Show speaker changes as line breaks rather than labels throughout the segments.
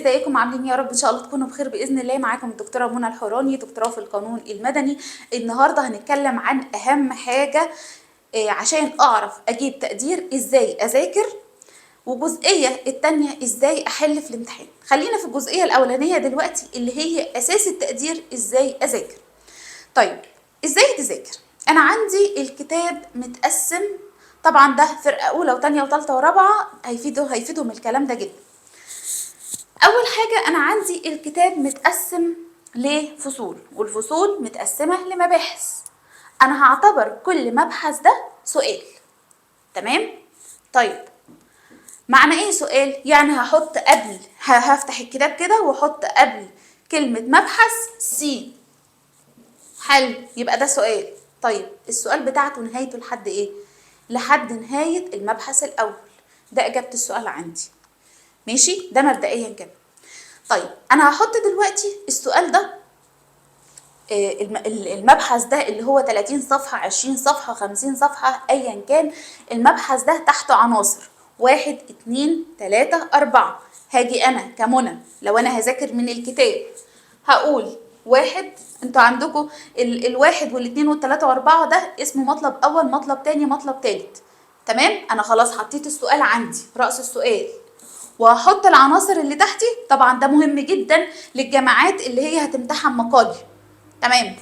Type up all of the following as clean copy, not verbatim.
ازيكم عاملين؟ يا رب ان شاء الله تكونوا بخير باذن الله. معاكم الدكتوره منى الحوراني، دكتوره في القانون المدني. النهارده هنتكلم عن اهم حاجه عشان اعرف اجيب تقدير، ازاي اذاكر، وجزئيه التانية ازاي احل في الامتحان. خلينا في الجزئيه الاولانيه دلوقتي اللي هي اساس التقدير، ازاي اذاكر. طيب ازاي تذاكر؟ انا عندي الكتاب متقسم، طبعا ده فرقه اولى وثانيه وثالثه ورابعه، هيفيدهم الكلام ده جدا. اول حاجه انا عندي الكتاب متقسم لفصول، والفصول متقسمه لمباحث. انا هعتبر كل مبحث ده سؤال. تمام؟ طيب معنى ايه سؤال؟ يعني هحط قبل، هفتح الكتاب كده واحط قبل كلمه مبحث سي. حلو، يبقى ده سؤال. طيب السؤال بتاعته نهايته لحد ايه؟ لحد نهايه المبحث الاول. ده اجابه السؤال عندي. ماشي؟ ده مبدئيا كده. طيب انا هحط دلوقتي السؤال ده، المبحث ده اللي هو 30 صفحة 20 صفحة 50 صفحة ايا كان، المبحث ده تحته عناصر 1 2 3 4. هاجي انا كمنى لو انا هذاكر من الكتاب هقول واحد. انتوا عندكم الواحد والاثنين والثلاثة واربعة ده اسمه مطلب اول، مطلب تاني، مطلب تالت. تمام؟ انا خلاص حطيت السؤال عندي، رأس السؤال، وهحط العناصر اللي تحتي. طبعا ده مهم جدا للجامعات اللي هي هتمتحن مقالي. تمام؟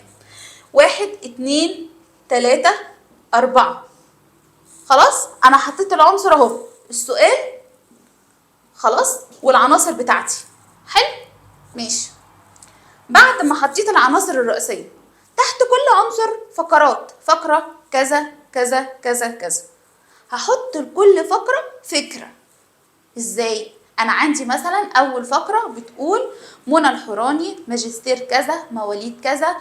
1 2 3 4. خلاص انا حطيت العنصر اهو، السؤال خلاص والعناصر بتاعتي. حلو؟ ماشي. بعد ما حطيت العناصر الرئيسيه، تحت كل عنصر فقرات، فقره كذا كذا كذا كذا. هحط لكل فقره فكره. ازاي؟ انا عندي مثلا اول فقره بتقول منى الحوراني ماجستير كذا، مواليد كذا،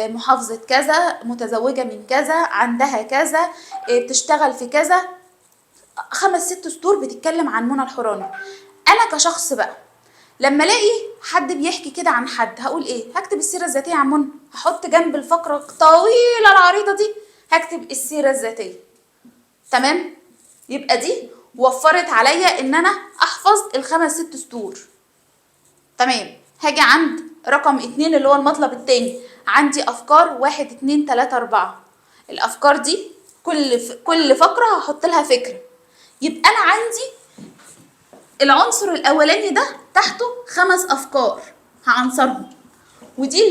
محافظه كذا، متزوجه من كذا، عندها كذا، بتشتغل في كذا. 5 6 سطور بتتكلم عن منى الحوراني. انا كشخص بقى لما الاقي حد بيحكي كده عن حد هقول ايه؟ هكتب السيره الذاتيه عن منى، هحط جنب الفقره الطويله العريضه دي هكتب السيره الذاتيه. تمام؟ يبقى دي وفرت عليا ان انا احفظ ال5 6 سطور. تمام. هاجي عند رقم 2 اللي هو المطلب التاني، عندي افكار 1 2 3 4. الافكار دي كل فقره هحط لها فكره. يبقى انا عندي العنصر الاولاني ده تحته 5 افكار هعنصرهم، ودي اللي